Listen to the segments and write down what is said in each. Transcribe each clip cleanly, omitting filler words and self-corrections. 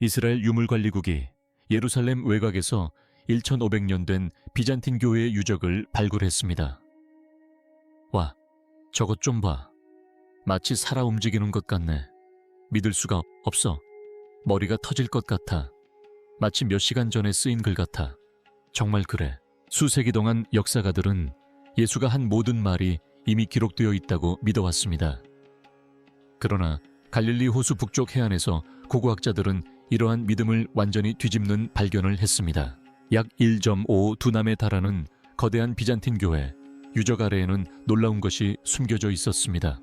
이스라엘 유물관리국이 예루살렘 외곽에서 1500년 된 비잔틴 교회의 유적을 발굴했습니다. 와, 저것 좀 봐. 마치 살아 움직이는 것 같네. 믿을 수가 없어. 머리가 터질 것 같아. 마치 몇 시간 전에 쓰인 글 같아. 정말 그래. 수세기 동안 역사가들은 예수가 한 모든 말이 이미 기록되어 있다고 믿어왔습니다. 그러나 갈릴리 호수 북쪽 해안에서 고고학자들은 이러한 믿음을 완전히 뒤집는 발견을 했습니다. 약 1.5 두남에 달하는 거대한 비잔틴 교회, 유적 아래에는 놀라운 것이 숨겨져 있었습니다.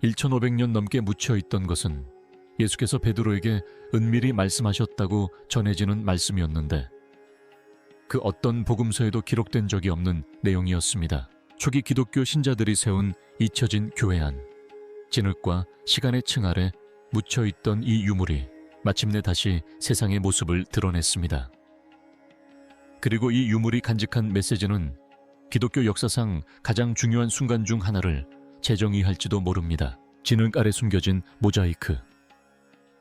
1500년 넘게 묻혀있던 것은 예수께서 베드로에게 은밀히 말씀하셨다고 전해지는 말씀이었는데 그 어떤 복음서에도 기록된 적이 없는 내용이었습니다. 초기 기독교 신자들이 세운 잊혀진 교회 안, 진흙과 시간의 층 아래 묻혀있던 이 유물이 마침내 다시 세상의 모습을 드러냈습니다. 그리고 이 유물이 간직한 메시지는 기독교 역사상 가장 중요한 순간 중 하나를 재정의할지도 모릅니다. 진흙 아래 숨겨진 모자이크.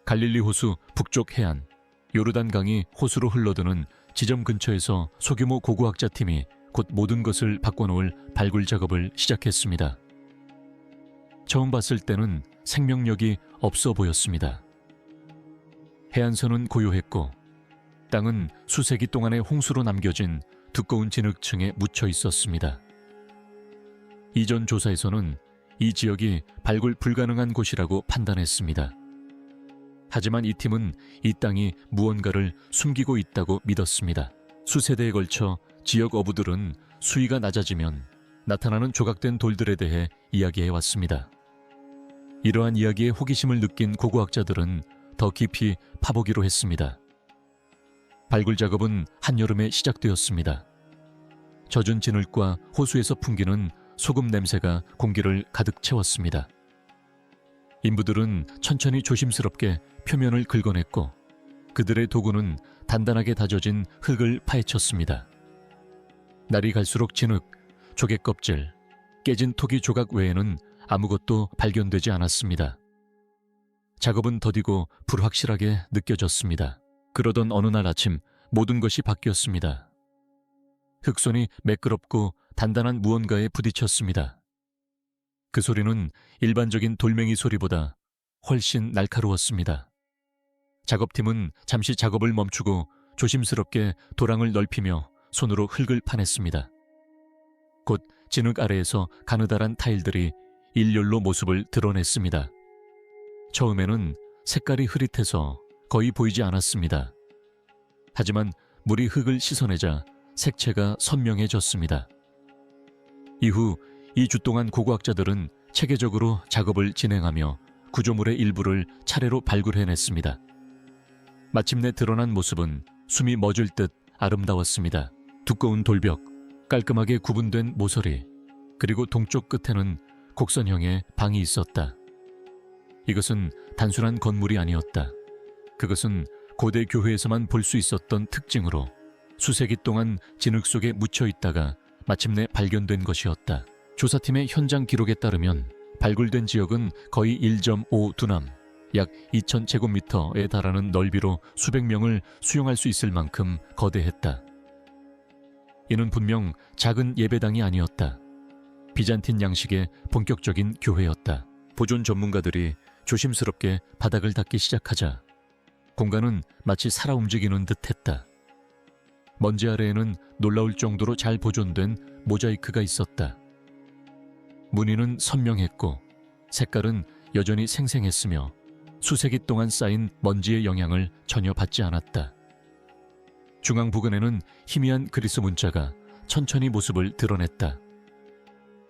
갈릴리 호수 북쪽 해안, 요르단강이 호수로 흘러드는 지점 근처에서 소규모 고고학자 팀이 곧 모든 것을 바꿔놓을 발굴 작업을 시작했습니다. 처음 봤을 때는 생명력이 없어 보였습니다. 해안선은 고요했고 땅은 수세기 동안의 홍수로 남겨진 두꺼운 진흙층에 묻혀 있었습니다. 이전 조사에서는 이 지역이 발굴 불가능한 곳이라고 판단했습니다. 하지만 이 팀은 이 땅이 무언가를 숨기고 있다고 믿었습니다. 수세대에 걸쳐 지역 어부들은 수위가 낮아지면 나타나는 조각된 돌들에 대해 이야기해 왔습니다. 이러한 이야기에 호기심을 느낀 고고학자들은 더 깊이 파보기로 했습니다. 발굴 작업은 한여름에 시작되었습니다. 젖은 진흙과 호수에서 풍기는 소금 냄새가 공기를 가득 채웠습니다. 인부들은 천천히 조심스럽게 표면을 긁어냈고 그들의 도구는 단단하게 다져진 흙을 파헤쳤습니다. 날이 갈수록 진흙, 조개 껍질, 깨진 토기 조각 외에는 아무것도 발견되지 않았습니다. 작업은 더디고 불확실하게 느껴졌습니다. 그러던 어느 날 아침 모든 것이 바뀌었습니다. 흙손이 매끄럽고 단단한 무언가에 부딪혔습니다. 그 소리는 일반적인 돌멩이 소리보다 훨씬 날카로웠습니다. 작업팀은 잠시 작업을 멈추고 조심스럽게 도랑을 넓히며 손으로 흙을 파냈습니다. 곧 진흙 아래에서 가느다란 타일들이 일렬로 모습을 드러냈습니다. 처음에는 색깔이 흐릿해서 거의 보이지 않았습니다. 하지만 물이 흙을 씻어내자 색채가 선명해졌습니다. 이후 2주 동안 고고학자들은 체계적으로 작업을 진행하며 구조물의 일부를 차례로 발굴해냈습니다. 마침내 드러난 모습은 숨이 멎을 듯 아름다웠습니다. 두꺼운 돌벽, 깔끔하게 구분된 모서리, 그리고 동쪽 끝에는 곡선형의 방이 있었다. 이것은 단순한 건물이 아니었다. 그것은 고대 교회에서만 볼 수 있었던 특징으로 수세기 동안 진흙 속에 묻혀 있다가 마침내 발견된 것이었다. 조사팀의 현장 기록에 따르면 발굴된 지역은 거의 1.5 두남, 약 2000제곱미터에 달하는 넓이로 수백 명을 수용할 수 있을 만큼 거대했다. 이는 분명 작은 예배당이 아니었다. 비잔틴 양식의 본격적인 교회였다. 보존 전문가들이 조심스럽게 바닥을 닦기 시작하자 공간은 마치 살아 움직이는 듯했다. 먼지 아래에는 놀라울 정도로 잘 보존된 모자이크가 있었다. 무늬는 선명했고 색깔은 여전히 생생했으며 수세기 동안 쌓인 먼지의 영향을 전혀 받지 않았다. 중앙 부근에는 희미한 그리스 문자가 천천히 모습을 드러냈다.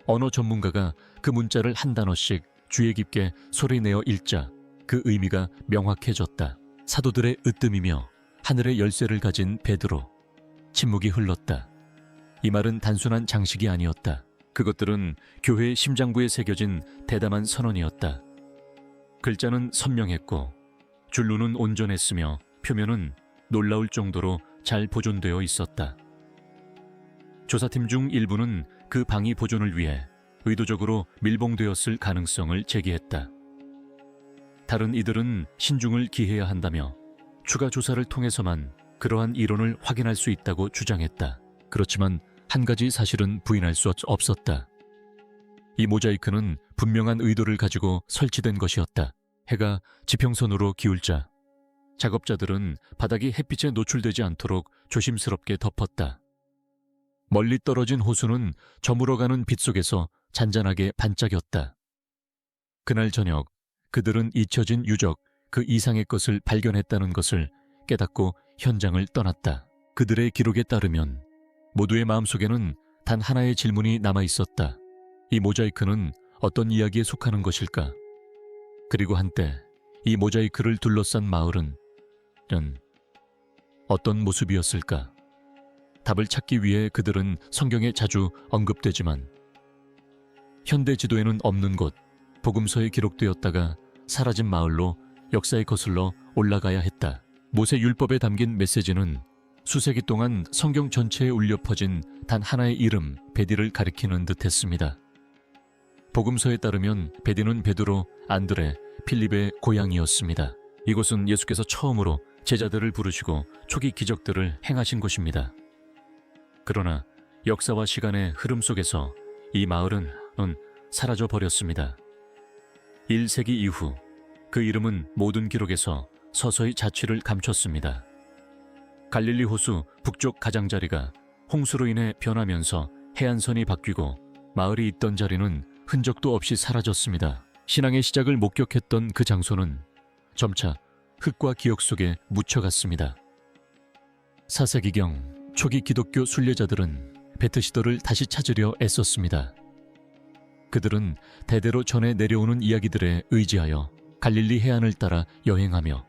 언어 전문가가 그 문자를 한 단어씩 주의 깊게 소리내어 읽자 그 의미가 명확해졌다. 사도들의 으뜸이며 하늘의 열쇠를 가진 베드로. 침묵이 흘렀다. 이 말은 단순한 장식이 아니었다. 그것들은 교회의 심장부에 새겨진 대담한 선언이었다. 글자는 선명했고 줄루는 온전했으며 표면은 놀라울 정도로 잘 보존되어 있었다. 조사팀 중 일부는 그 방이 보존을 위해 의도적으로 밀봉되었을 가능성을 제기했다. 다른 이들은 신중을 기해야 한다며 추가 조사를 통해서만 그러한 이론을 확인할 수 있다고 주장했다. 그렇지만 한 가지 사실은 부인할 수 없었다. 이 모자이크는 분명한 의도를 가지고 설치된 것이었다. 해가 지평선으로 기울자 작업자들은 바닥이 햇빛에 노출되지 않도록 조심스럽게 덮었다. 멀리 떨어진 호수는 저물어가는 빛 속에서 잔잔하게 반짝였다. 그날 저녁 그들은 잊혀진 유적 그 이상의 것을 발견했다는 것을 깨닫고 현장을 떠났다. 그들의 기록에 따르면 모두의 마음속에는 단 하나의 질문이 남아 있었다. 이 모자이크는 어떤 이야기에 속하는 것일까? 그리고 한때 이 모자이크를 둘러싼 마을은 어떤 모습이었을까? 답을 찾기 위해 그들은 성경에 자주 언급되지만 현대 지도에는 없는 곳, 복음서에 기록되었다가 사라진 마을로 역사에 거슬러 올라가야 했다. 모세 율법에 담긴 메시지는 수세기 동안 성경 전체에 울려 퍼진 단 하나의 이름, 베디를 가리키는 듯했습니다. 복음서에 따르면 베디는 베드로, 안드레, 필립의 고향이었습니다. 이곳은 예수께서 처음으로 제자들을 부르시고 초기 기적들을 행하신 곳입니다. 그러나 역사와 시간의 흐름 속에서 이 마을은 사라져 버렸습니다. 1세기 이후 그 이름은 모든 기록에서 서서히 자취를 감췄습니다. 갈릴리 호수 북쪽 가장자리가 홍수로 인해 변하면서 해안선이 바뀌고 마을이 있던 자리는 흔적도 없이 사라졌습니다. 신앙의 시작을 목격했던 그 장소는 점차 흙과 기억 속에 묻혀갔습니다. 4세기경 초기 기독교 순례자들은 베트시더를 다시 찾으려 애썼습니다. 그들은 대대로 전해 내려오는 이야기들에 의지하여 갈릴리 해안을 따라 여행하며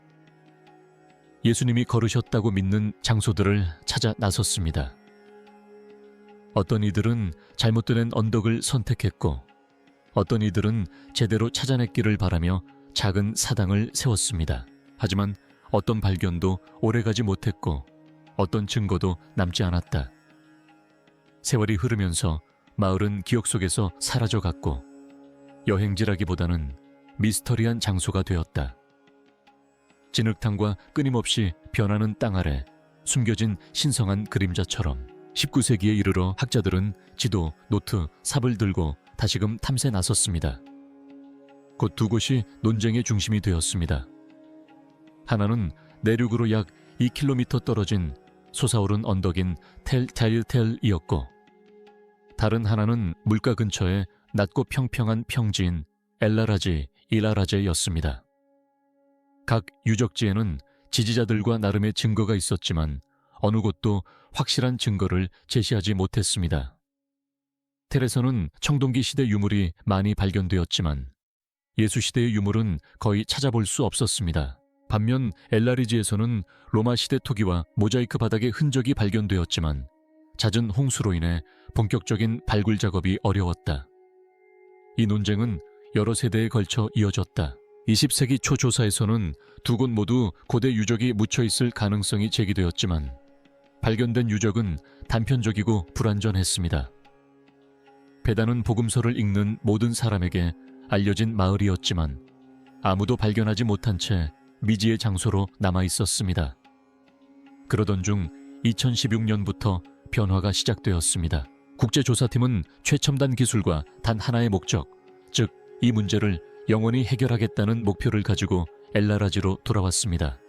예수님이 걸으셨다고 믿는 장소들을 찾아 나섰습니다. 어떤 이들은 잘못된 언덕을 선택했고 어떤 이들은 제대로 찾아냈기를 바라며 작은 사당을 세웠습니다. 하지만 어떤 발견도 오래가지 못했고 어떤 증거도 남지 않았다. 세월이 흐르면서 마을은 기억 속에서 사라져갔고 여행지라기보다는 미스터리한 장소가 되었다. 진흙탕과 끊임없이 변하는 땅 아래 숨겨진 신성한 그림자처럼 19세기에 이르러 학자들은 지도, 노트, 삽을 들고 다시금 탐색에 나섰습니다. 곧 두 곳이 논쟁의 중심이 되었습니다. 하나는 내륙으로 약 2km 떨어진 솟아오른 언덕인 텔타일텔이었고 다른 하나는 물가 근처에 낮고 평평한 평지인 엘라라지, 이라라제였습니다. 각 유적지에는 지지자들과 나름의 증거가 있었지만 어느 곳도 확실한 증거를 제시하지 못했습니다. 텔에서는 청동기 시대 유물이 많이 발견되었지만 예수 시대의 유물은 거의 찾아볼 수 없었습니다. 반면 엘라리지에서는 로마 시대 토기와 모자이크 바닥의 흔적이 발견되었지만 잦은 홍수로 인해 본격적인 발굴 작업이 어려웠다. 이 논쟁은 여러 세대에 걸쳐 이어졌다. 20세기 초 조사에서는 두 곳 모두 고대 유적이 묻혀있을 가능성이 제기되었지만 발견된 유적은 단편적이고 불완전했습니다. 베다는 복음서를 읽는 모든 사람에게 알려진 마을이었지만 아무도 발견하지 못한 채 미지의 장소로 남아있었습니다. 그러던 중 2016년부터 변화가 시작되었습니다. 국제조사팀은 최첨단 기술과 단 하나의 목적, 즉 이 문제를 영원히 해결하겠다는 목표를 가지고 엘라라지로 돌아왔습니다.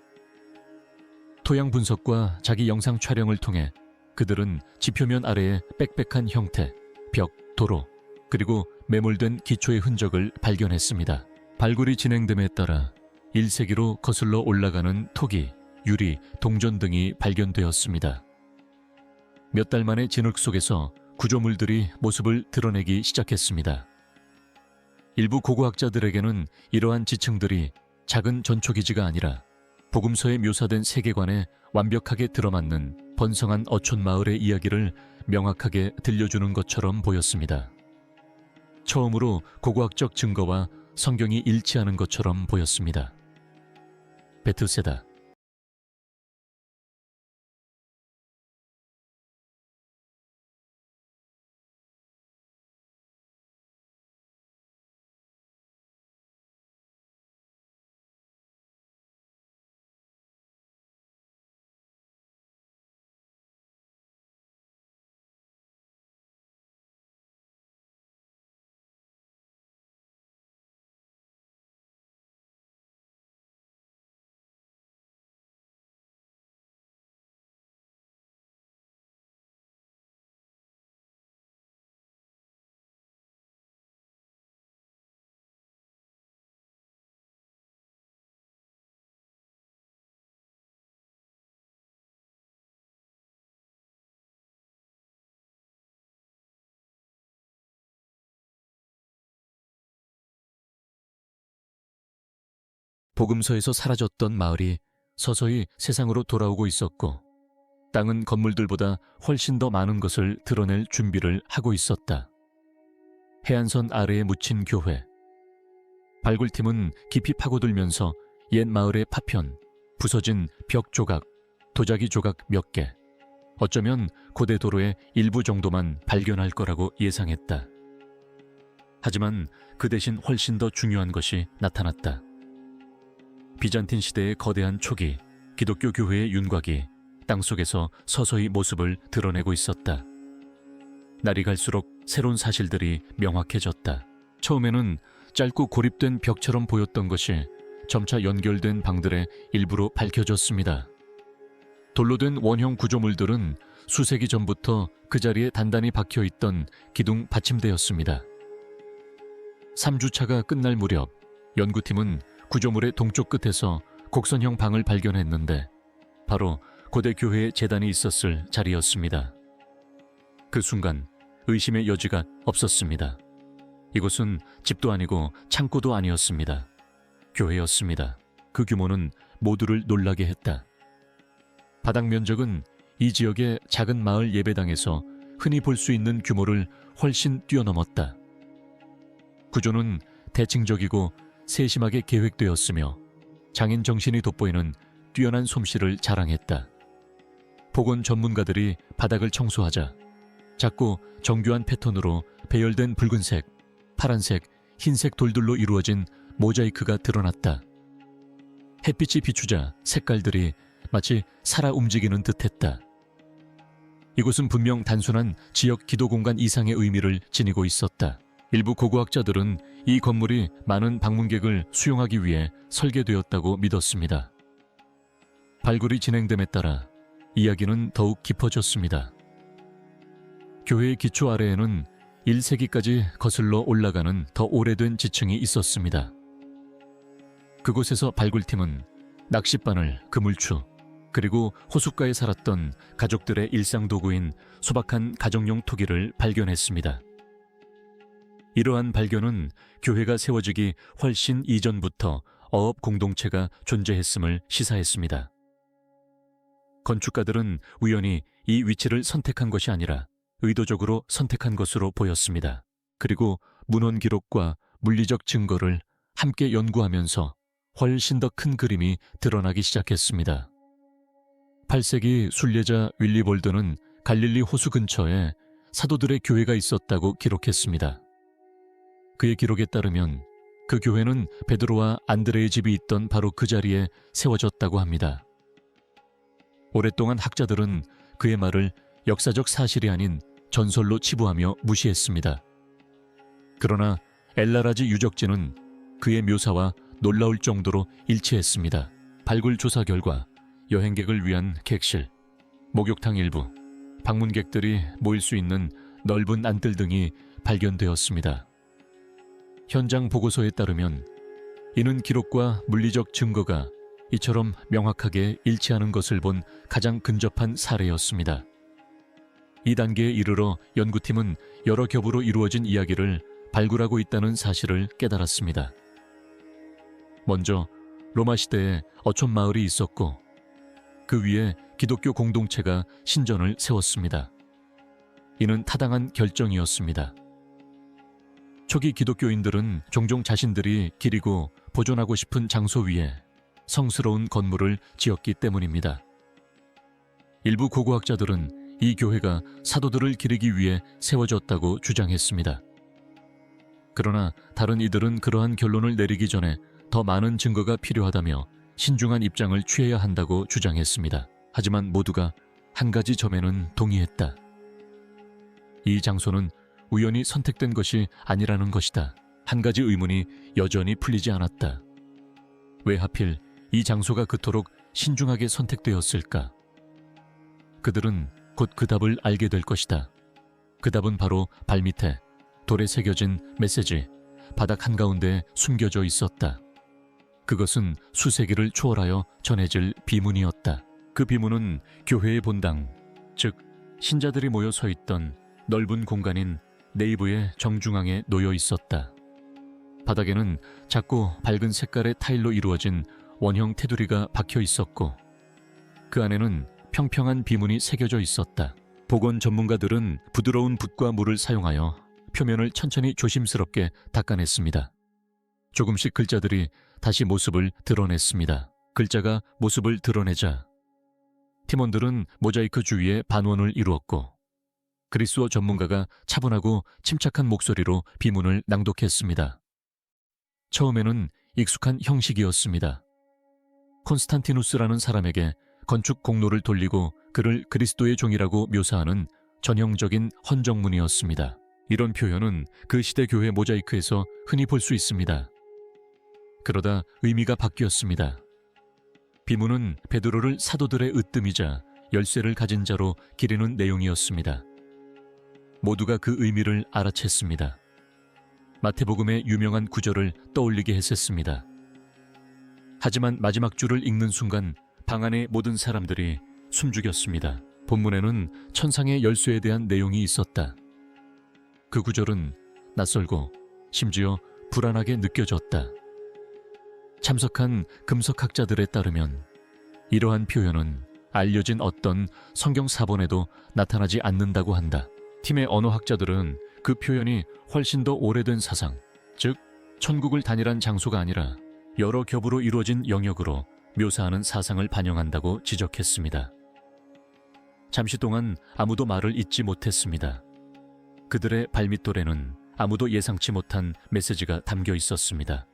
토양 분석과 자기 영상 촬영을 통해 그들은 지표면 아래의 빽빽한 형태, 벽, 도로, 그리고 매몰된 기초의 흔적을 발견했습니다. 발굴이 진행됨에 따라 1세기로 거슬러 올라가는 토기, 유리, 동전 등이 발견되었습니다. 몇 달 만에 진흙 속에서 구조물들이 모습을 드러내기 시작했습니다. 일부 고고학자들에게는 이러한 지층들이 작은 전초기지가 아니라 복음서에 묘사된 세계관에 완벽하게 들어맞는 번성한 어촌 마을의 이야기를 명확하게 들려주는 것처럼 보였습니다. 처음으로 고고학적 증거와 성경이 일치하는 것처럼 보였습니다. 베트세다. 복음서에서 사라졌던 마을이 서서히 세상으로 돌아오고 있었고 땅은 건물들보다 훨씬 더 많은 것을 드러낼 준비를 하고 있었다. 해안선 아래에 묻힌 교회. 발굴팀은 깊이 파고들면서 옛 마을의 파편, 부서진 벽 조각, 도자기 조각 몇 개, 어쩌면 고대 도로의 일부 정도만 발견할 거라고 예상했다. 하지만 그 대신 훨씬 더 중요한 것이 나타났다. 비잔틴 시대의 거대한 촉이, 기독교 교회의 윤곽이 땅속에서 서서히 모습을 드러내고 있었다. 날이 갈수록 새로운 사실들이 명확해졌다. 처음에는 짧고 고립된 벽처럼 보였던 것이 점차 연결된 방들의 일부로 밝혀졌습니다. 돌로 된 원형 구조물들은 수세기 전부터 그 자리에 단단히 박혀있던 기둥 받침대였습니다. 3주차가 끝날 무렵 연구팀은 구조물의 동쪽 끝에서 곡선형 방을 발견했는데 바로 고대 교회의 제단이 있었을 자리였습니다. 그 순간 의심의 여지가 없었습니다. 이곳은 집도 아니고 창고도 아니었습니다. 교회였습니다. 그 규모는 모두를 놀라게 했다. 바닥 면적은 이 지역의 작은 마을 예배당에서 흔히 볼 수 있는 규모를 훨씬 뛰어넘었다. 구조는 대칭적이고 세심하게 계획되었으며 장인 정신이 돋보이는 뛰어난 솜씨를 자랑했다. 복원 전문가들이 바닥을 청소하자 작고 정교한 패턴으로 배열된 붉은색, 파란색, 흰색 돌들로 이루어진 모자이크가 드러났다. 햇빛이 비추자 색깔들이 마치 살아 움직이는 듯했다. 이곳은 분명 단순한 지역 기도 공간 이상의 의미를 지니고 있었다. 일부 고고학자들은 이 건물이 많은 방문객을 수용하기 위해 설계되었다고 믿었습니다. 발굴이 진행됨에 따라 이야기는 더욱 깊어졌습니다. 교회의 기초 아래에는 1세기까지 거슬러 올라가는 더 오래된 지층이 있었습니다. 그곳에서 발굴팀은 낚싯바늘, 그물추, 그리고 호숫가에 살았던 가족들의 일상 도구인 소박한 가정용 토기를 발견했습니다. 이러한 발견은 교회가 세워지기 훨씬 이전부터 어업 공동체가 존재했음을 시사했습니다. 건축가들은 우연히 이 위치를 선택한 것이 아니라 의도적으로 선택한 것으로 보였습니다. 그리고 문헌 기록과 물리적 증거를 함께 연구하면서 훨씬 더 큰 그림이 드러나기 시작했습니다. 8세기 순례자 윌리 볼드는 갈릴리 호수 근처에 사도들의 교회가 있었다고 기록했습니다. 그의 기록에 따르면 그 교회는 베드로와 안드레의 집이 있던 바로 그 자리에 세워졌다고 합니다. 오랫동안 학자들은 그의 말을 역사적 사실이 아닌 전설로 치부하며 무시했습니다. 그러나 엘라라지 유적지는 그의 묘사와 놀라울 정도로 일치했습니다. 발굴 조사 결과 여행객을 위한 객실, 목욕탕 일부, 방문객들이 모일 수 있는 넓은 안뜰 등이 발견되었습니다. 현장 보고서에 따르면 이는 기록과 물리적 증거가 이처럼 명확하게 일치하는 것을 본 가장 근접한 사례였습니다. 이 단계에 이르러 연구팀은 여러 겹으로 이루어진 이야기를 발굴하고 있다는 사실을 깨달았습니다. 먼저 로마 시대에 어촌 마을이 있었고 그 위에 기독교 공동체가 신전을 세웠습니다. 이는 타당한 결정이었습니다. 초기 기독교인들은 종종 자신들이 기리고 보존하고 싶은 장소 위에 성스러운 건물을 지었기 때문입니다. 일부 고고학자들은 이 교회가 사도들을 기리기 위해 세워졌다고 주장했습니다. 그러나 다른 이들은 그러한 결론을 내리기 전에 더 많은 증거가 필요하다며 신중한 입장을 취해야 한다고 주장했습니다. 하지만 모두가 한 가지 점에는 동의했다. 이 장소는 우연히 선택된 것이 아니라는 것이다. 한 가지 의문이 여전히 풀리지 않았다. 왜 하필 이 장소가 그토록 신중하게 선택되었을까? 그들은 곧 그 답을 알게 될 것이다. 그 답은 바로 발밑에 돌에 새겨진 메시지, 바닥 한가운데에 숨겨져 있었다. 그것은 수세기를 초월하여 전해질 비문이었다. 그 비문은 교회의 본당, 즉 신자들이 모여 서 있던 넓은 공간인 내부의 정중앙에 놓여 있었다. 바닥에는 작고 밝은 색깔의 타일로 이루어진 원형 테두리가 박혀 있었고 그 안에는 평평한 비문이 새겨져 있었다. 복원 전문가들은 부드러운 붓과 물을 사용하여 표면을 천천히 조심스럽게 닦아냈습니다. 조금씩 글자들이 다시 모습을 드러냈습니다. 글자가 모습을 드러내자 팀원들은 모자이크 주위에 반원을 이루었고 그리스어 전문가가 차분하고 침착한 목소리로 비문을 낭독했습니다. 처음에는 익숙한 형식이었습니다. 콘스탄티누스라는 사람에게 건축 공로를 돌리고 그를 그리스도의 종이라고 묘사하는 전형적인 헌정문이었습니다. 이런 표현은 그 시대 교회 모자이크에서 흔히 볼 수 있습니다. 그러다 의미가 바뀌었습니다. 비문은 베드로를 사도들의 으뜸이자 열쇠를 가진 자로 기리는 내용이었습니다. 모두가 그 의미를 알아챘습니다. 마태복음의 유명한 구절을 떠올리게 했었습니다. 하지만 마지막 줄을 읽는 순간 방 안의 모든 사람들이 숨죽였습니다. 본문에는 천상의 열쇠에 대한 내용이 있었다. 그 구절은 낯설고 심지어 불안하게 느껴졌다. 참석한 금석학자들에 따르면 이러한 표현은 알려진 어떤 성경 사본에도 나타나지 않는다고 한다. 팀의 언어학자들은 그 표현이 훨씬 더 오래된 사상, 즉 천국을 단일한 장소가 아니라 여러 겹으로 이루어진 영역으로 묘사하는 사상을 반영한다고 지적했습니다. 잠시 동안 아무도 말을 잇지 못했습니다. 그들의 발밑돌에는 아무도 예상치 못한 메시지가 담겨 있었습니다.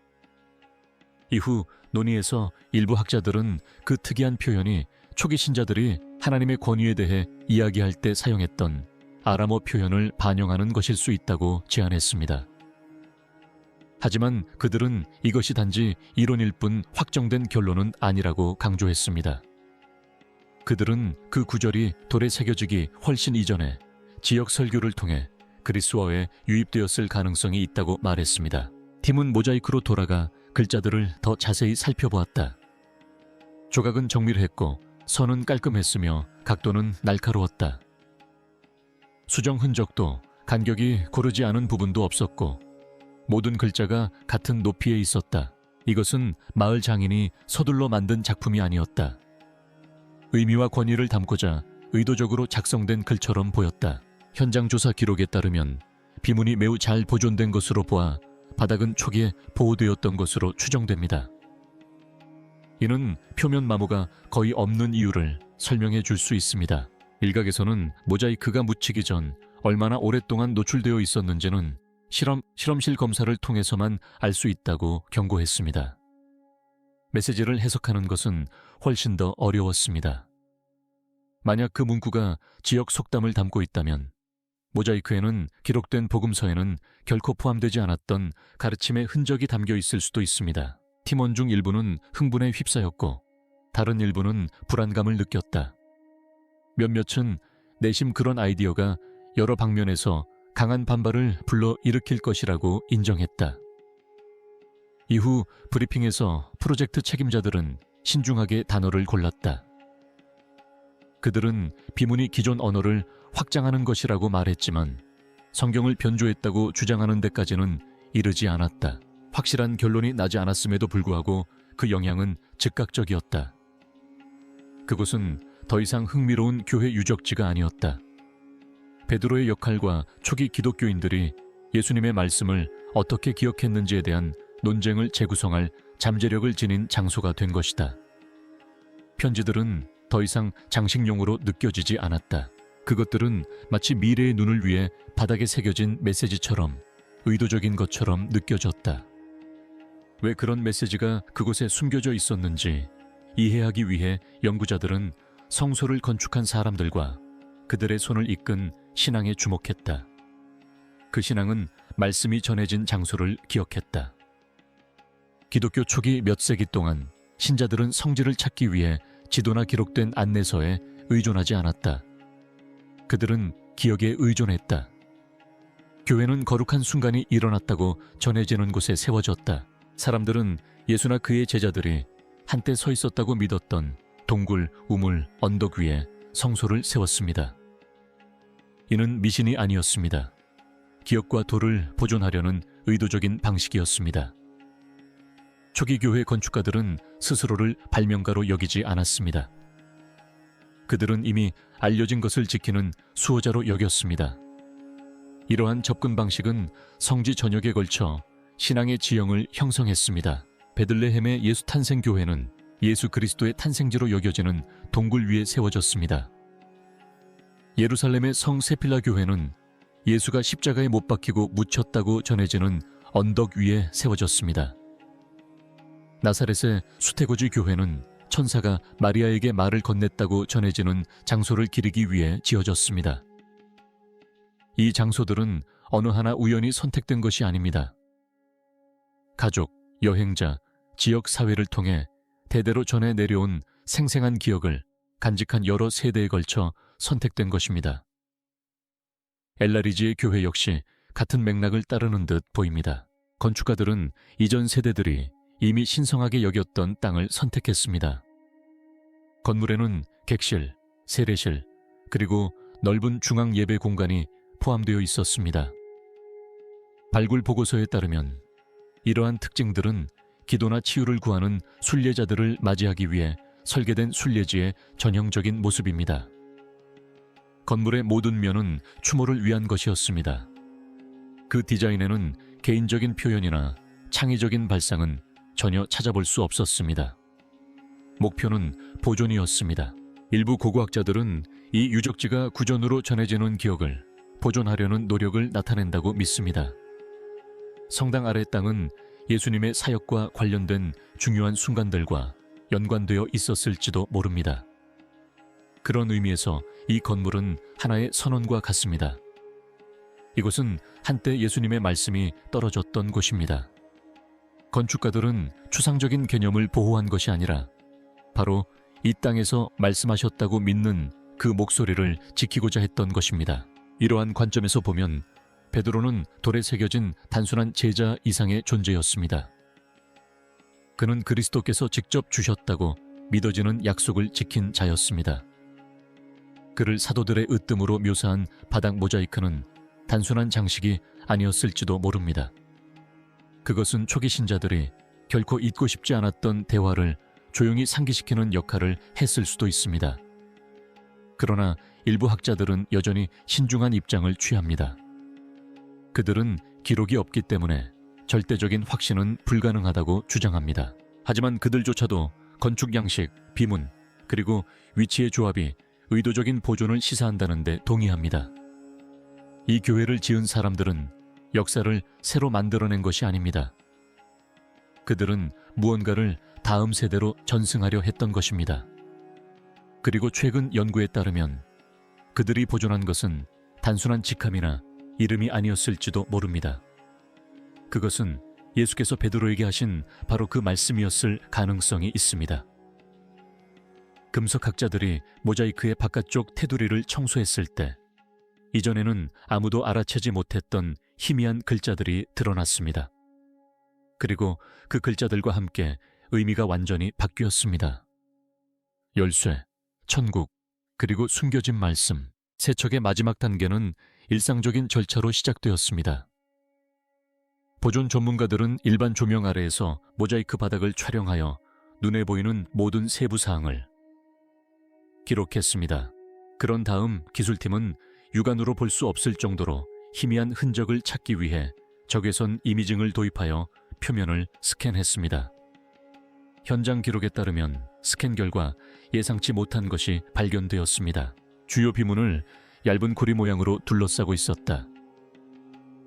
이후 논의에서 일부 학자들은 그 특이한 표현이 초기 신자들이 하나님의 권위에 대해 이야기할 때 사용했던 아람어 표현을 반영하는 것일 수 있다고 제안했습니다. 하지만 그들은 이것이 단지 이론일 뿐 확정된 결론은 아니라고 강조했습니다. 그들은 그 구절이 돌에 새겨지기 훨씬 이전에 지역 설교를 통해 그리스어에 유입되었을 가능성이 있다고 말했습니다. 팀은 모자이크로 돌아가 글자들을 더 자세히 살펴보았다. 조각은 정밀했고 선은 깔끔했으며 각도는 날카로웠다. 수정 흔적도 간격이 고르지 않은 부분도 없었고 모든 글자가 같은 높이에 있었다. 이것은 마을 장인이 서둘러 만든 작품이 아니었다. 의미와 권위를 담고자 의도적으로 작성된 글처럼 보였다. 현장 조사 기록에 따르면 비문이 매우 잘 보존된 것으로 보아 바닥은 초기에 보호되었던 것으로 추정됩니다. 이는 표면 마모가 거의 없는 이유를 설명해 줄 수 있습니다. 일각에서는 모자이크가 묻히기 전 얼마나 오랫동안 노출되어 있었는지는 실험실 검사를 통해서만 알 수 있다고 경고했습니다. 메시지를 해석하는 것은 훨씬 더 어려웠습니다. 만약 그 문구가 지역 속담을 담고 있다면 모자이크에는 기록된 복음서에는 결코 포함되지 않았던 가르침의 흔적이 담겨 있을 수도 있습니다. 팀원 중 일부는 흥분에 휩싸였고 다른 일부는 불안감을 느꼈다. 몇몇은 내심 그런 아이디어가 여러 방면에서 강한 반발을 불러 일으킬 것이라고 인정했다. 이후 브리핑에서 프로젝트 책임자들은 신중하게 단어를 골랐다. 그들은 비문이 기존 언어를 확장하는 것이라고 말했지만 성경을 변조했다고 주장하는 데까지는 이르지 않았다. 확실한 결론이 나지 않았음에도 불구하고 그 영향은 즉각적이었다. 그곳은 더 이상 흥미로운 교회 유적지가 아니었다. 베드로의 역할과 초기 기독교인들이 예수님의 말씀을 어떻게 기억했는지에 대한 논쟁을 재구성할 잠재력을 지닌 장소가 된 것이다. 편지들은 더 이상 장식용으로 느껴지지 않았다. 그것들은 마치 미래의 눈을 위해 바닥에 새겨진 메시지처럼 의도적인 것처럼 느껴졌다. 왜 그런 메시지가 그곳에 숨겨져 있었는지 이해하기 위해 연구자들은 성소를 건축한 사람들과 그들의 손을 이끈 신앙에 주목했다. 그 신앙은 말씀이 전해진 장소를 기억했다. 기독교 초기 몇 세기 동안 신자들은 성지를 찾기 위해 지도나 기록된 안내서에 의존하지 않았다. 그들은 기억에 의존했다. 교회는 거룩한 순간이 일어났다고 전해지는 곳에 세워졌다. 사람들은 예수나 그의 제자들이 한때 서 있었다고 믿었던 동굴, 우물, 언덕 위에 성소를 세웠습니다. 이는 미신이 아니었습니다. 기억과 도를 보존하려는 의도적인 방식이었습니다. 초기 교회 건축가들은 스스로를 발명가로 여기지 않았습니다. 그들은 이미 알려진 것을 지키는 수호자로 여겼습니다. 이러한 접근 방식은 성지 전역에 걸쳐 신앙의 지형을 형성했습니다. 베들레헴의 예수 탄생 교회는 예수 그리스도의 탄생지로 여겨지는 동굴 위에 세워졌습니다. 예루살렘의 성 세필라 교회는 예수가 십자가에 못 박히고 묻혔다고 전해지는 언덕 위에 세워졌습니다. 나사렛의 수태고지 교회는 천사가 마리아에게 말을 건넸다고 전해지는 장소를 기리기 위해 지어졌습니다. 이 장소들은 어느 하나 우연히 선택된 것이 아닙니다. 가족, 여행자, 지역 사회를 통해 대대로 전해 내려온 생생한 기억을 간직한 여러 세대에 걸쳐 선택된 것입니다. 엘라리지의 교회 역시 같은 맥락을 따르는 듯 보입니다. 건축가들은 이전 세대들이 이미 신성하게 여겼던 땅을 선택했습니다. 건물에는 객실, 세례실, 그리고 넓은 중앙 예배 공간이 포함되어 있었습니다. 발굴 보고서에 따르면 이러한 특징들은 기도나 치유를 구하는 순례자들을 맞이하기 위해 설계된 순례지의 전형적인 모습입니다. 건물의 모든 면은 추모를 위한 것이었습니다. 그 디자인에는 개인적인 표현이나 창의적인 발상은 전혀 찾아볼 수 없었습니다. 목표는 보존이었습니다. 일부 고고학자들은 이 유적지가 구전으로 전해지는 기억을 보존하려는 노력을 나타낸다고 믿습니다. 성당 아래 땅은 예수님의 사역과 관련된 중요한 순간들과 연관되어 있었을지도 모릅니다. 그런 의미에서 이 건물은 하나의 선언과 같습니다. 이곳은 한때 예수님의 말씀이 떨어졌던 곳입니다. 건축가들은 추상적인 개념을 보호한 것이 아니라 바로 이 땅에서 말씀하셨다고 믿는 그 목소리를 지키고자 했던 것입니다. 이러한 관점에서 보면 베드로는 돌에 새겨진 단순한 제자 이상의 존재였습니다. 그는 그리스도께서 직접 주셨다고 믿어지는 약속을 지킨 자였습니다. 그를 사도들의 으뜸으로 묘사한 바닥 모자이크는 단순한 장식이 아니었을지도 모릅니다. 그것은 초기 신자들이 결코 잊고 싶지 않았던 대화를 조용히 상기시키는 역할을 했을 수도 있습니다. 그러나 일부 학자들은 여전히 신중한 입장을 취합니다. 그들은 기록이 없기 때문에 절대적인 확신은 불가능하다고 주장합니다. 하지만 그들조차도 건축 양식, 비문, 그리고 위치의 조합이 의도적인 보존을 시사한다는 데 동의합니다. 이 교회를 지은 사람들은 역사를 새로 만들어낸 것이 아닙니다. 그들은 무언가를 다음 세대로 전승하려 했던 것입니다. 그리고 최근 연구에 따르면 그들이 보존한 것은 단순한 직함이나 이름이 아니었을지도 모릅니다. 그것은 예수께서 베드로에게 하신 바로 그 말씀이었을 가능성이 있습니다. 금속학자들이 모자이크의 바깥쪽 테두리를 청소했을 때 이전에는 아무도 알아채지 못했던 희미한 글자들이 드러났습니다. 그리고 그 글자들과 함께 의미가 완전히 바뀌었습니다. 열쇠, 천국, 그리고 숨겨진 말씀. 세척의 마지막 단계는 일상적인 절차로 시작되었습니다. 보존 전문가들은 일반 조명 아래에서 모자이크 바닥을 촬영하여 눈에 보이는 모든 세부 사항을 기록했습니다. 그런 다음 기술팀은 육안으로 볼 수 없을 정도로 희미한 흔적을 찾기 위해 적외선 이미징을 도입하여 표면을 스캔했습니다. 현장 기록에 따르면 스캔 결과 예상치 못한 것이 발견되었습니다. 주요 비문을 얇은 고리 모양으로 둘러싸고 있었다.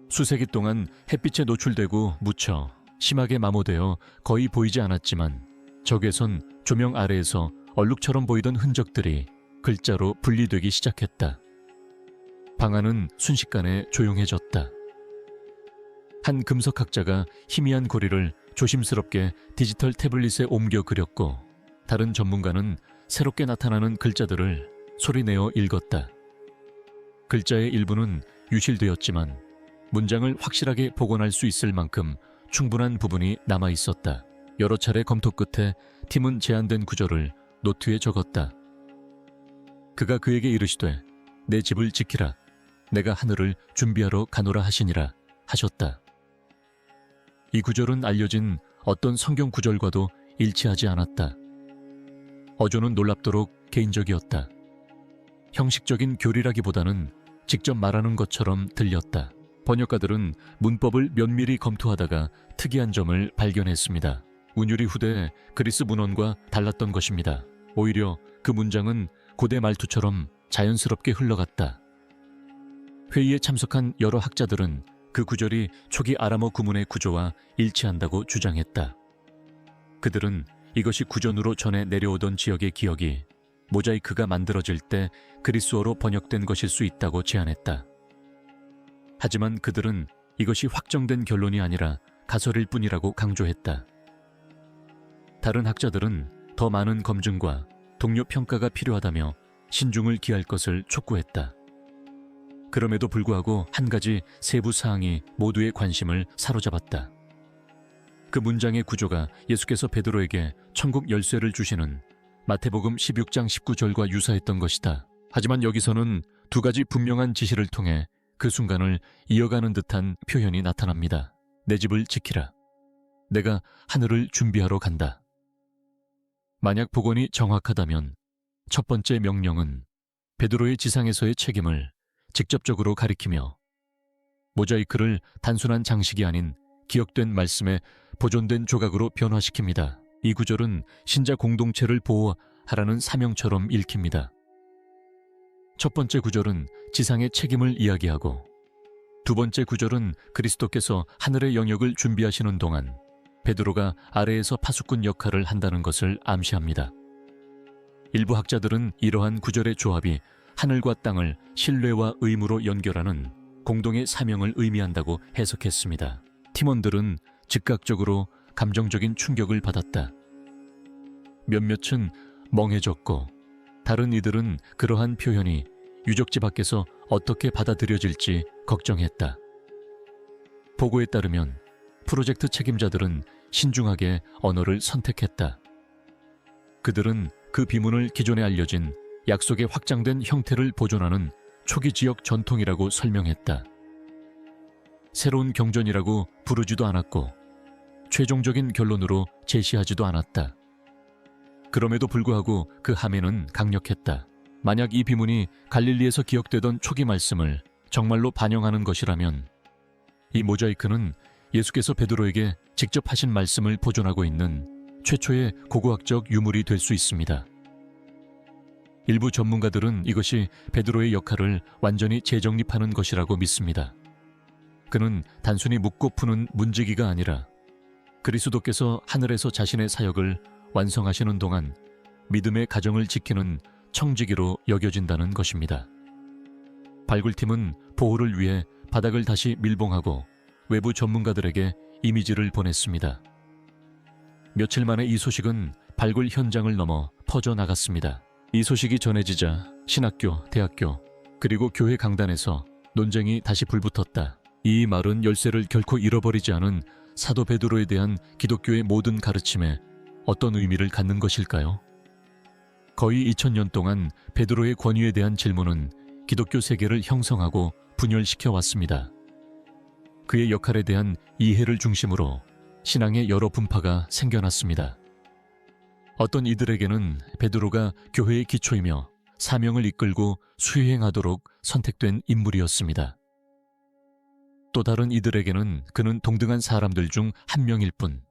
수세기 동안 햇빛에 노출되고 묻혀 심하게 마모되어 거의 보이지 않았지만 적외선 조명 아래에서 얼룩처럼 보이던 흔적들이 글자로 분리되기 시작했다. 방안은 순식간에 조용해졌다. 한 금속학자가 희미한 고리를 조심스럽게 디지털 태블릿에 옮겨 그렸고 다른 전문가는 새롭게 나타나는 글자들을 소리내어 읽었다. 글자의 일부는 유실되었지만 문장을 확실하게 복원할 수 있을 만큼 충분한 부분이 남아 있었다. 여러 차례 검토 끝에 팀은 제한된 구절을 노트에 적었다. 그가 그에게 이르시되 내 집을 지키라. 내가 하늘을 준비하러 가노라 하시니라 하셨다. 이 구절은 알려진 어떤 성경 구절과도 일치하지 않았다. 어조는 놀랍도록 개인적이었다. 형식적인 교리라기보다는 직접 말하는 것처럼 들렸다. 번역가들은 문법을 면밀히 검토하다가 특이한 점을 발견했습니다. 운율이 후대 그리스 문헌과 달랐던 것입니다. 오히려 그 문장은 고대 말투처럼 자연스럽게 흘러갔다. 회의에 참석한 여러 학자들은 그 구절이 초기 아람어 구문의 구조와 일치한다고 주장했다. 그들은 이것이 구전으로 전해 내려오던 지역의 기억이 모자이크가 만들어질 때 그리스어로 번역된 것일 수 있다고 제안했다. 하지만 그들은 이것이 확정된 결론이 아니라 가설일 뿐이라고 강조했다. 다른 학자들은 더 많은 검증과 동료 평가가 필요하다며 신중을 기할 것을 촉구했다. 그럼에도 불구하고 한 가지 세부 사항이 모두의 관심을 사로잡았다. 그 문장의 구조가 예수께서 베드로에게 천국 열쇠를 주시는 마태복음 16장 19절과 유사했던 것이다. 하지만 여기서는 두 가지 분명한 지시를 통해 그 순간을 이어가는 듯한 표현이 나타납니다. 내 집을 지키라. 내가 하늘을 준비하러 간다. 만약 복원이 정확하다면 첫 번째 명령은 베드로의 지상에서의 책임을 직접적으로 가리키며 모자이크를 단순한 장식이 아닌 기억된 말씀에 보존된 조각으로 변화시킵니다. 이 구절은 신자 공동체를 보호하라는 사명처럼 읽힙니다. 첫 번째 구절은 지상의 책임을 이야기하고 두 번째 구절은 그리스도께서 하늘의 영역을 준비하시는 동안 베드로가 아래에서 파수꾼 역할을 한다는 것을 암시합니다. 일부 학자들은 이러한 구절의 조합이 하늘과 땅을 신뢰와 의무로 연결하는 공동의 사명을 의미한다고 해석했습니다. 팀원들은 즉각적으로 감정적인 충격을 받았다. 몇몇은 멍해졌고 다른 이들은 그러한 표현이 유적지 밖에서 어떻게 받아들여질지 걱정했다. 보고에 따르면 프로젝트 책임자들은 신중하게 언어를 선택했다. 그들은 그 비문을 기존에 알려진 약속의 확장된 형태를 보존하는 초기 지역 전통이라고 설명했다. 새로운 경전이라고 부르지도 않았고 최종적인 결론으로 제시하지도 않았다. 그럼에도 불구하고 그 함의는 강력했다. 만약 이 비문이 갈릴리에서 기억되던 초기 말씀을 정말로 반영하는 것이라면 이 모자이크는 예수께서 베드로에게 직접 하신 말씀을 보존하고 있는 최초의 고고학적 유물이 될 수 있습니다. 일부 전문가들은 이것이 베드로의 역할을 완전히 재정립하는 것이라고 믿습니다. 그는 단순히 묻고 푸는 문지기가 아니라 그리스도께서 하늘에서 자신의 사역을 완성하시는 동안 믿음의 가정을 지키는 청지기로 여겨진다는 것입니다. 발굴팀은 보호를 위해 바닥을 다시 밀봉하고 외부 전문가들에게 이미지를 보냈습니다. 며칠 만에 이 소식은 발굴 현장을 넘어 퍼져나갔습니다. 이 소식이 전해지자 신학교, 대학교, 그리고 교회 강단에서 논쟁이 다시 불붙었다. 이 말은 열쇠를 결코 잃어버리지 않은 사도 베드로에 대한 기독교의 모든 가르침에 어떤 의미를 갖는 것일까요? 거의 2000년 동안 베드로의 권위에 대한 질문은 기독교 세계를 형성하고 분열시켜 왔습니다. 그의 역할에 대한 이해를 중심으로 신앙의 여러 분파가 생겨났습니다. 어떤 이들에게는 베드로가 교회의 기초이며 사명을 이끌고 수행하도록 선택된 인물이었습니다. 또 다른 이들에게는 그는 동등한 사람들 중 한 명일 뿐,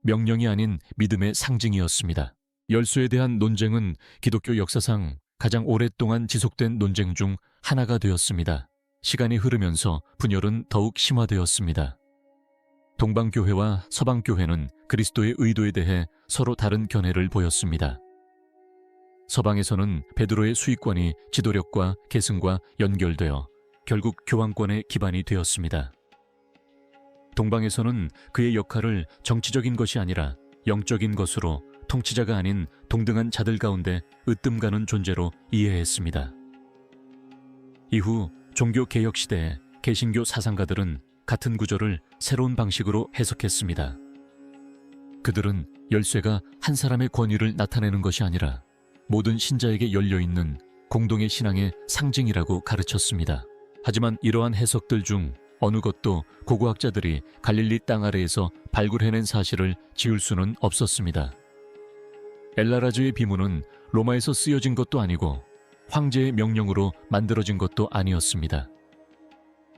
명령이 아닌 믿음의 상징이었습니다. 열쇠에 대한 논쟁은 기독교 역사상 가장 오랫동안 지속된 논쟁 중 하나가 되었습니다. 시간이 흐르면서 분열은 더욱 심화되었습니다. 동방교회와 서방교회는 그리스도의 의도에 대해 서로 다른 견해를 보였습니다. 서방에서는 베드로의 수익권이 지도력과 계승과 연결되어 결국 교황권의 기반이 되었습니다. 동방에서는 그의 역할을 정치적인 것이 아니라 영적인 것으로 통치자가 아닌 동등한 자들 가운데 으뜸가는 존재로 이해했습니다. 이후 종교개혁 시대에 개신교 사상가들은 같은 구절을 새로운 방식으로 해석했습니다. 그들은 열쇠가 한 사람의 권위를 나타내는 것이 아니라 모든 신자에게 열려있는 공동의 신앙의 상징이라고 가르쳤습니다. 하지만 이러한 해석들 중 어느 것도 고고학자들이 갈릴리 땅 아래에서 발굴해낸 사실을 지울 수는 없었습니다. 엘라라주의 비문은 로마에서 쓰여진 것도 아니고 황제의 명령으로 만들어진 것도 아니었습니다.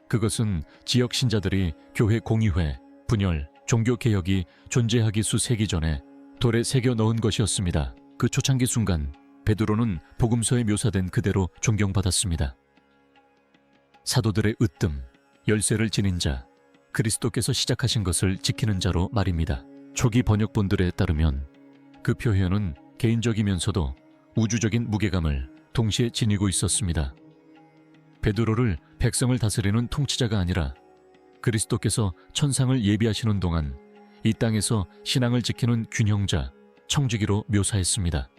그것은 지역 신자들이 교회 공의회, 분열, 종교개혁이 존재하기 수세기 전에 돌에 새겨 넣은 것이었습니다. 그 초창기 순간 베드로는 복음서에 묘사된 그대로 존경받았습니다. 사도들의 으뜸, 열쇠를 지닌 자, 그리스도께서 시작하신 것을 지키는 자로 말입니다. 초기 번역본들에 따르면 그 표현은 개인적이면서도 우주적인 무게감을 동시에 지니고 있었습니다. 베드로를 백성을 다스리는 통치자가 아니라 그리스도께서 천상을 예비하시는 동안 이 땅에서 신앙을 지키는 균형자, 청지기로 묘사했습니다.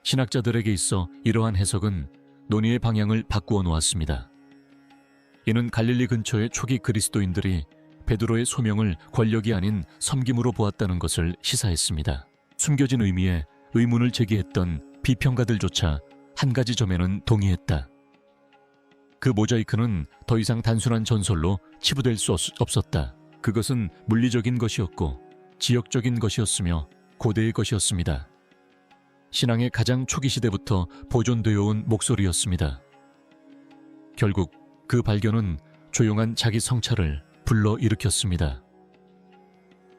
신학자들에게 있어 이러한 해석은 논의의 방향을 바꾸어 놓았습니다. 이는 갈릴리 근처의 초기 그리스도인들이 베드로의 소명을 권력이 아닌 섬김으로 보았다는 것을 시사했습니다. 숨겨진 의미에 의문을 제기했던 비평가들조차 한 가지 점에는 동의했다. 그 모자이크는 더 이상 단순한 전설로 치부될 수 없었다. 그것은 물리적인 것이었고 지역적인 것이었으며 고대의 것이었습니다. 신앙의 가장 초기 시대부터 보존되어 온 목소리였습니다. 결국 그 발견은 조용한 자기 성찰을 불러일으켰습니다.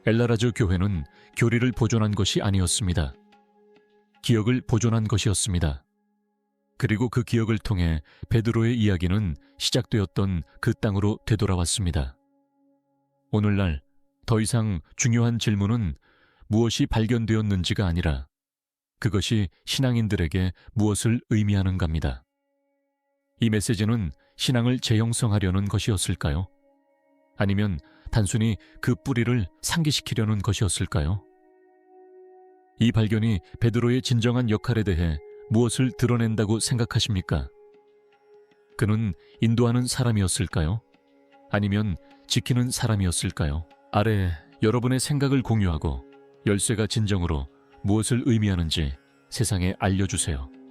엘라라주 교회는 교리를 보존한 것이 아니었습니다. 기억을 보존한 것이었습니다. 그리고 그 기억을 통해 베드로의 이야기는 시작되었던 그 땅으로 되돌아왔습니다. 오늘날 더 이상 중요한 질문은 무엇이 발견되었는지가 아니라 그것이 신앙인들에게 무엇을 의미하는가입니다. 이 메시지는 신앙을 재형성하려는 것이었을까요? 아니면 단순히 그 뿌리를 상기시키려는 것이었을까요? 이 발견이 베드로의 진정한 역할에 대해 무엇을 드러낸다고 생각하십니까? 그는 인도하는 사람이었을까요? 아니면 지키는 사람이었을까요? 아래 여러분의 생각을 공유하고 열쇠가 진정으로 무엇을 의미하는지 세상에 알려주세요.